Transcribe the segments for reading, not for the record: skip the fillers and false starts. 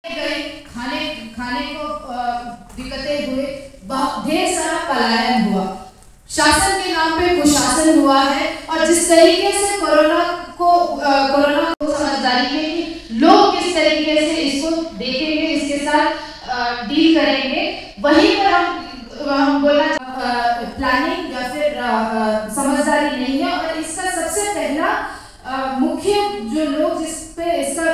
खाने खाने को दिक्कतें हुए, ढेर सारा पलायन हुआ, शासन के नाम पे कुशासन हुआ है। और जिस तरीके से कोरोना को समझदारी में लोग किस तरीके से इसको देखेंगे, इसके साथ डील करेंगे, वहीं पर हम बोलना प्लानिंग या फिर समझदारी नहीं है। और इसका सबसे पहला मुख्य जो लोग जिस पे इसका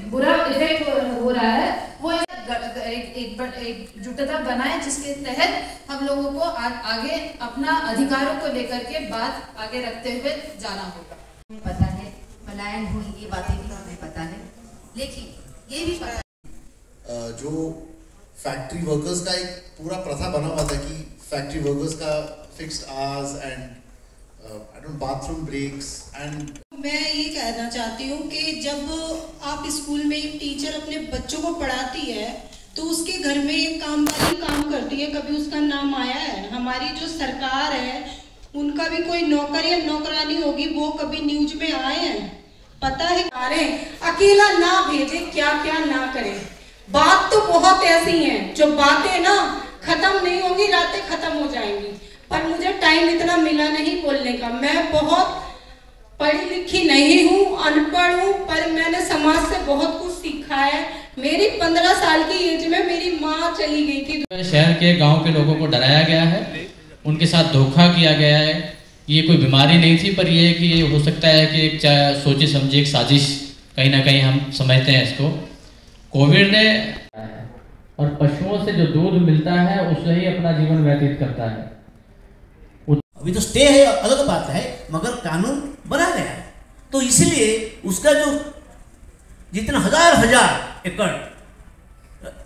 बुरा इफेक्ट हो रहा है वो एक जुटता बनाए, जिसके तहत हम लोगों को आगे अपना अधिकारों को लेकर के बात आगे रखते हुए जाना होगा। हमें पता है पलायन हुई, ये बातें भी हमें पता है, लेकिन ये भी पता जो फैक्ट्री वर्कर्स का एक पूरा प्रथा बना हुआ था कि फैक्ट्री वर्कर्स का fixed hours and bathroom breaks and मैं ये कहना चाहती हूँ कि जब आप स्कूल में एक टीचर अपने बच्चों को पढ़ाती है तो उसके घर में एक कामवाली काम करती है, कभी उसका नाम आया है? हमारी जो सरकार है उनका भी कोई नौकर या नौकरानी होगी, वो कभी न्यूज में आए हैं? पता है अकेला ना भेजे, क्या क्या ना करे। बात तो बहुत ऐसी हैं जो बातें ना खत्म नहीं होंगी, रातें खत्म हो जाएंगी, पर मुझे टाइम इतना मिला नहीं बोलने का। मैं बहुत पढ़ी लिखी नहीं हूँ, अनपढ़ हूँ, पर मैंने समाज से बहुत कुछ सीखा है। मेरी 15 साल की एज में मेरी माँ चली गई थी। शहर के गांव के लोगों को डराया गया है, उनके साथ धोखा किया गया है। ये कोई बीमारी नहीं थी, पर ये कि हो सकता है कि एक सोची समझी एक साजिश कहीं ना कहीं हम समझते हैं इसको। कोविड ने और पशुओं से जो दूध मिलता है उससे ही अपना जीवन व्यतीत करता है। अभी तो स्टे है, अलग बात है, मगर कानून बना गया है, तो इसलिए उसका जो जितना हजार एकड़,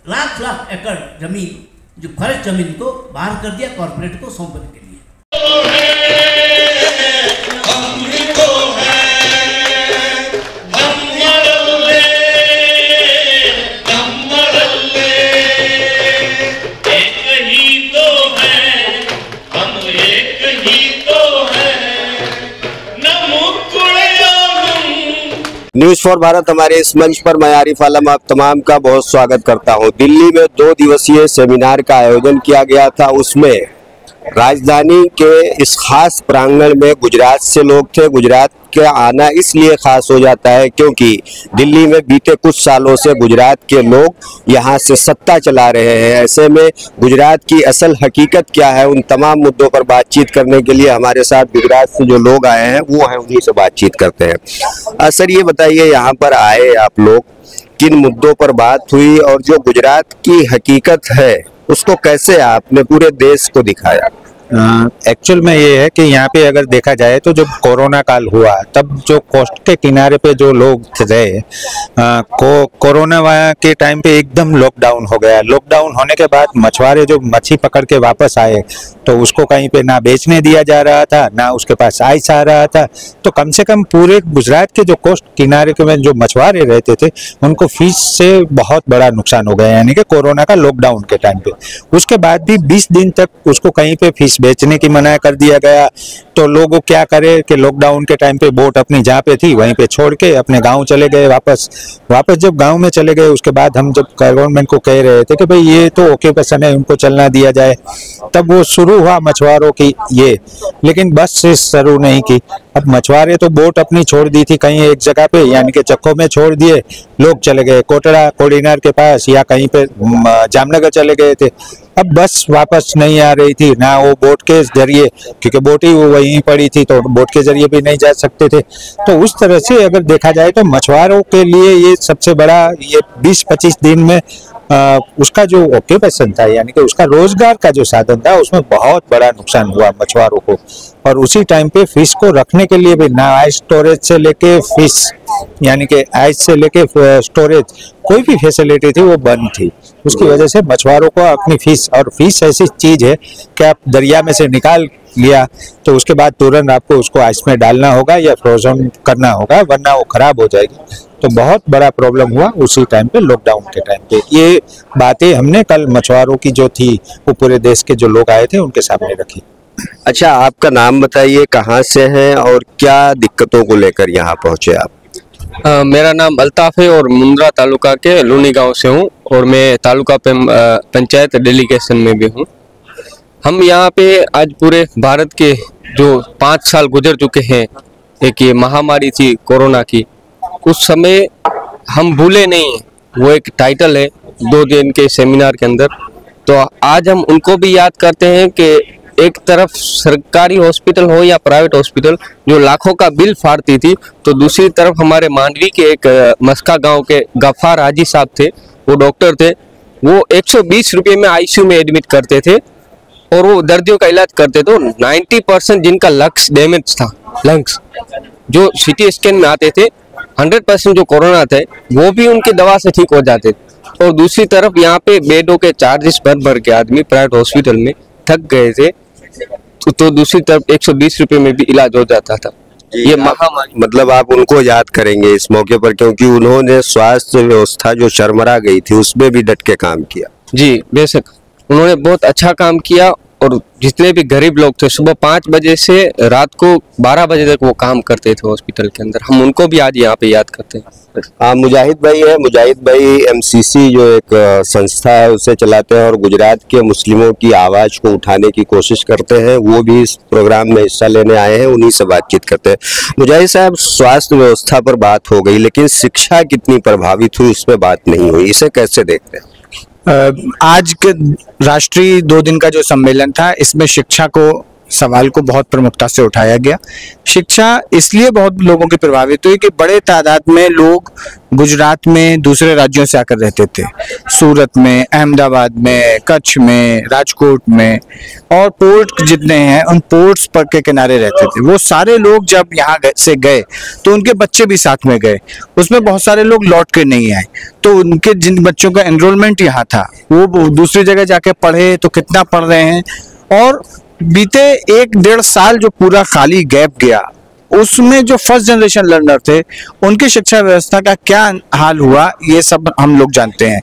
लाख एकड़ जमीन, जो फर्ज जमीन को बाहर कर दिया कॉर्पोरेट को सौंपने के लिए। न्यूज़ फॉर भारत हमारे इस मंच पर मैं आरिफ आलम आप तमाम का बहुत स्वागत करता हूं। दिल्ली में 2 दिवसीय सेमिनार का आयोजन किया गया था। उसमें राजधानी के इस खास प्रांगण में गुजरात से लोग थे। गुजरात का आना इसलिए खास हो जाता है क्योंकि दिल्ली में बीते कुछ सालों से गुजरात के लोग यहां से सत्ता चला रहे हैं। ऐसे में गुजरात की असल हकीकत क्या है, उन तमाम मुद्दों पर बातचीत करने के लिए हमारे साथ गुजरात से जो लोग आए हैं वो हैं, उन्हीं से बातचीत करते हैं। सर ये बताइए, यहाँ पर आए आप लोग, किन मुद्दों पर बात हुई और जो गुजरात की हकीकत है उसको कैसे आपने पूरे देश को दिखाया? एक्चुअल में ये है कि यहाँ पे अगर देखा जाए तो जब कोरोना काल हुआ तब जो कोस्ट के किनारे पे जो लोग थे कोरोना के टाइम पे एकदम लॉकडाउन हो गया। लॉकडाउन होने के बाद मछुआरे जो मच्छी पकड़ के वापस आए तो उसको कहीं पे ना बेचने दिया जा रहा था, ना उसके पास आइस आ रहा था। तो कम से कम पूरे गुजरात के जो कोस्ट किनारे के में जो मछुआरे रहते थे उनको फिश से बहुत बड़ा नुकसान हो गया, यानी कि कोरोना का लॉकडाउन के टाइम पे। उसके बाद भी 20 दिन तक उसको कहीं पे फिश बेचने की मना कर दिया गया। तो लोग क्या करे कि लॉकडाउन के टाइम पे बोट अपनी जहाँ पे थी वहीं पे छोड़ के अपने गांव चले गए। वापस जब गांव में चले गए उसके बाद हम जब गवर्नमेंट को कह रहे थे कि भाई ये तो ऑक्यूपेशन है, उनको चलना दिया जाए, तब वो शुरू हुआ मछुआरों की ये, लेकिन बस से शुरू नहीं की। अब मछुआरे तो बोट अपनी छोड़ दी थी कहीं एक जगह पे, यानी कि चक्कों में छोड़ दिए, लोग चले गए कोटड़ा कोडिनार के पास या कहीं पे जामनगर चले गए थे। अब बस वापस नहीं आ रही थी, ना वो बोट के जरिए, क्योंकि बोट ही वो वहीं पड़ी थी तो बोट के जरिए भी नहीं जा सकते थे। तो उस तरह से अगर देखा जाए तो मछुआरों के लिए ये सबसे बड़ा, ये 20-25 दिन में उसका जो ऑक्यूपेशन था, यानी कि उसका रोजगार का जो साधन था, उसमें बहुत बड़ा नुकसान हुआ मछुआरों को। और उसी टाइम पे फिश को रखने के लिए भी ना आइस स्टोरेज से लेके फिश, यानी कि आइस से लेके स्टोरेज, कोई भी फैसिलिटी थी वो बंद थी। उसकी वजह से मछुआरों को अपनी फिश, और फिश ऐसी चीज है कि आप दरिया में से निकाल लिया तो उसके बाद तुरंत आपको उसको आइस में डालना होगा या फ्रोजन करना होगा, वरना वो खराब हो जाएगी। तो बहुत बड़ा प्रॉब्लम हुआ उसी टाइम पे, लॉकडाउन के टाइम पे। ये बातें हमने कल मछुआरों की जो थी वो पूरे देश के जो लोग आए थे उनके सामने रखी। अच्छा, आपका नाम बताइए, कहाँ से हैं और क्या दिक्कतों को लेकर यहाँ पहुँचे आप? मेरा नाम अल्ताफ है और मुंद्रा तालुका के लूनी गांव से हूं और मैं तालुका पंचायत डेलीगेशन में भी हूं। हम यहां पे आज पूरे भारत के जो 5 साल गुजर चुके हैं, एक ये महामारी थी कोरोना की, उस समय हम भूले नहीं, वो एक टाइटल है 2 दिन के सेमिनार के अंदर। तो आज हम उनको भी याद करते हैं कि एक तरफ सरकारी हॉस्पिटल हो या प्राइवेट हॉस्पिटल जो लाखों का बिल फाड़ती थी, तो दूसरी तरफ हमारे मांडवी के एक मस्का गांव के गफ्फार हाजी साहब थे, वो डॉक्टर थे, वो 120 रुपये में आईसीयू में एडमिट करते थे और वो दर्दियों का इलाज करते थे। 90% जिनका लंग्स डैमेज था, लंग्स जो सीटी स्कैन में आते थे, 100% जो कोरोना थे वो भी उनकी दवा से ठीक हो जाते थे। और दूसरी तरफ यहाँ पे बेडों के चार्जेस भर के आदमी प्राइवेट हॉस्पिटल में थक गए थे, तो दूसरी तरफ 120 रुपये में भी इलाज हो जाता था। ये महामारी, मतलब आप उनको याद करेंगे इस मौके पर, क्योंकि उन्होंने स्वास्थ्य व्यवस्था जो चरमरा गई थी उसमें भी डट के काम किया। जी बेशक, उन्होंने बहुत अच्छा काम किया और जितने भी गरीब लोग थे सुबह 5 बजे से रात को 12 बजे तक वो काम करते थे हॉस्पिटल के अंदर, हम उनको भी आज यहाँ पे याद करते हैं। मुजाहिद भाई है, मुजाहिद भाई एमसीसी जो एक संस्था है उसे चलाते हैं और गुजरात के मुस्लिमों की आवाज़ को उठाने की कोशिश करते हैं, वो भी इस प्रोग्राम में हिस्सा लेने आए हैं, उन्हीं से बातचीत करते हैं। मुजाहिद साहब, स्वास्थ्य व्यवस्था पर बात हो गई, लेकिन शिक्षा कितनी प्रभावित हुई इस पर बात नहीं हुई, इसे कैसे देखते हैं? आज के राष्ट्रीय 2 दिन का जो सम्मेलन था, इसमें शिक्षा को सवाल को बहुत प्रमुखता से उठाया गया। शिक्षा इसलिए बहुत लोगों की प्रभावित हुई कि बड़े तादाद में लोग गुजरात में दूसरे राज्यों से आकर रहते थे, सूरत में, अहमदाबाद में, कच्छ में, राजकोट में, और पोर्ट जितने हैं उन पोर्ट्स पर के किनारे रहते थे। वो सारे लोग जब यहाँ से गए तो उनके बच्चे भी साथ में गए, उसमें बहुत सारे लोग लौट के नहीं आए, तो उनके जिन बच्चों का एनरोलमेंट यहाँ था वो दूसरी जगह जाके पढ़े तो कितना पढ़ रहे हैं। और बीते 1-1.5 साल जो पूरा खाली गैप गया, उसमें जो फर्स्ट जनरेशन लर्नर थे उनकी शिक्षा व्यवस्था का क्या हाल हुआ, ये सब हम लोग जानते हैं।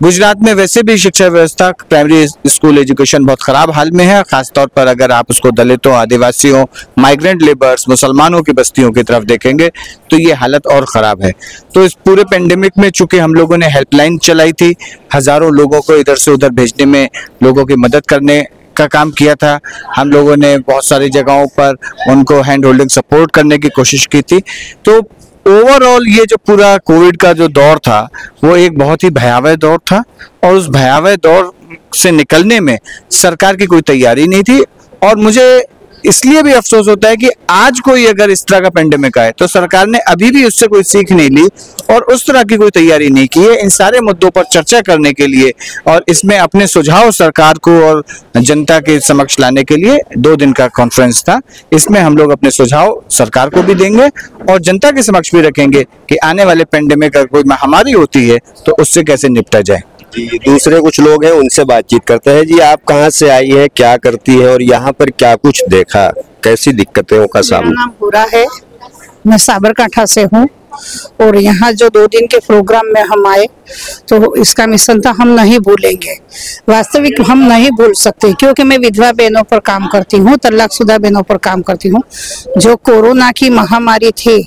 गुजरात में वैसे भी शिक्षा व्यवस्था, प्राइमरी स्कूल एजुकेशन बहुत खराब हाल में है, खासतौर पर अगर आप उसको दलितों, आदिवासियों, माइग्रेंट लेबर्स, मुसलमानों की बस्तियों की तरफ देखेंगे तो ये हालत और ख़राब है। तो इस पूरे पेंडेमिक में चूंकि हम लोगों ने हेल्पलाइन चलाई थी, हज़ारों लोगों को इधर से उधर भेजने में, लोगों की मदद करने का काम किया था, हम लोगों ने बहुत सारी जगहों पर उनको हैंड होल्डिंग सपोर्ट करने की कोशिश की थी। तो ओवरऑल ये जो पूरा कोविड का जो दौर था वो एक बहुत ही भयावह दौर था, और उस भयावह दौर से निकलने में सरकार की कोई तैयारी नहीं थी। और मुझे इसलिए भी अफसोस होता है कि आज कोई अगर इस तरह का पेंडेमिक आए तो सरकार ने अभी भी उससे कोई सीख नहीं ली और उस तरह की कोई तैयारी नहीं की है इन सारे मुद्दों पर चर्चा करने के लिए, और इसमें अपने सुझाव सरकार को और जनता के समक्ष लाने के लिए 2 दिन का कॉन्फ्रेंस था। इसमें हम लोग अपने सुझाव सरकार को भी देंगे और जनता के समक्ष भी रखेंगे कि आने वाले पेंडेमिक अगर कोई महामारी होती है तो उससे कैसे निपटा जाए। जी, दूसरे कुछ लोग हैं, उनसे बातचीत करते हैं। जी, आप कहाँ से आई है, क्या करती है और यहाँ पर क्या कुछ देखा, कैसी दिक्कतों का सामना? मेरा नाम पूरा है, मैं साबरकांठा से हूँ और यहाँ जो 2 दिन के प्रोग्राम में हम आए तो इसका मिशन था हम नहीं भूलेंगे। वास्तविक हम नहीं भूल सकते, क्योंकि मैं विधवा बहनों पर काम करती हूँ, तलाकशुदा बहनों पर काम करती हूँ। जो कोरोना की महामारी थी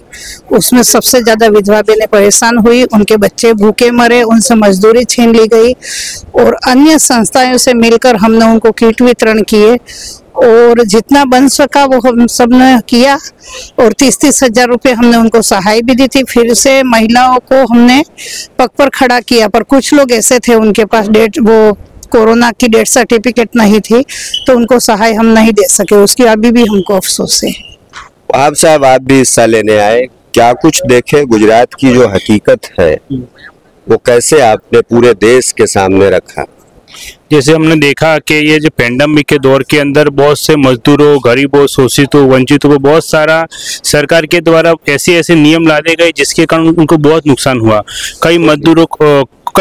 उसमें सबसे ज्यादा विधवा बहनें परेशान हुई, उनके बच्चे भूखे मरे, उनसे मजदूरी छीन ली गई, और अन्य संस्थाओं से मिलकर हमने उनको किट वितरण किए और जितना बन सका वो हम सब ने किया, और 30-30 हजार रुपये हमने उनको सहाय भी दी थी। फिर से महिलाओं को हमने पग पर खड़ा किया, पर कुछ लोग ऐसे थे उनके पास वो कोरोना की डेथ सर्टिफिकेट नहीं थी तो उनको सहाय हम नहीं दे सके, उसकी अभी भी हमको अफसोस है। आप साहब, आप भी हिस्सा लेने आए, क्या कुछ देखे? गुजरात की जो हकीकत है वो कैसे आपने पूरे देश के सामने रखा? जैसे हमने देखा कि ये जो पेंडेमिक के दौर के अंदर बहुत से मजदूरों, गरीबों, शोषितों, वंचितों को बहुत सारा सरकार के द्वारा ऐसे नियम लाए गए जिसके कारण उनको बहुत नुकसान हुआ। कई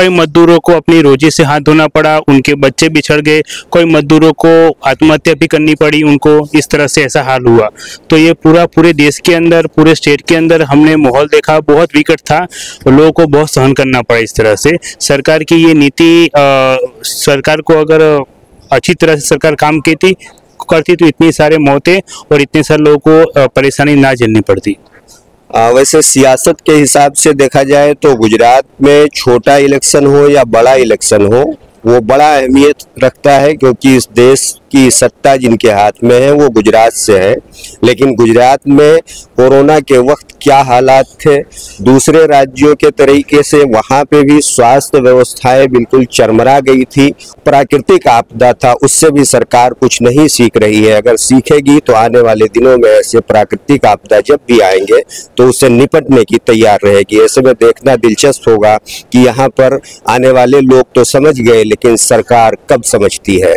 मजदूरों को अपनी रोजी से हाथ धोना पड़ा, उनके बच्चे बिछड़ गए, कई मजदूरों को आत्महत्या भी करनी पड़ी उनको, इस तरह से ऐसा हाल हुआ। तो ये पूरे देश के अंदर, पूरे स्टेट के अंदर हमने माहौल देखा, बहुत विकट था और लोगों को बहुत सहन करना पड़ा इस तरह से। सरकार की ये नीति, सरकार को अगर अच्छी तरह से सरकार काम करती तो इतनी सारे मौतें और इतने सारे लोगों को परेशानी ना झेलनी पड़ती। वैसे सियासत के हिसाब से देखा जाए तो गुजरात में छोटा इलेक्शन हो या बड़ा इलेक्शन हो, वो बड़ा अहमियत रखता है, क्योंकि इस देश की सत्ता जिनके हाथ में है वो गुजरात से है। लेकिन गुजरात में कोरोना के वक्त क्या हालात थे, दूसरे राज्यों के तरीके से वहाँ पे भी स्वास्थ्य व्यवस्थाएं बिल्कुल चरमरा गई थी। प्राकृतिक आपदा था, उससे भी सरकार कुछ नहीं सीख रही है। अगर सीखेगी तो आने वाले दिनों में ऐसे प्राकृतिक आपदा जब भी आएंगे तो उससे निपटने की तैयार रहेगी। ऐसे में देखना दिलचस्प होगा कि यहाँ पर आने वाले लोग तो समझ गए, लेकिन सरकार कब समझती है।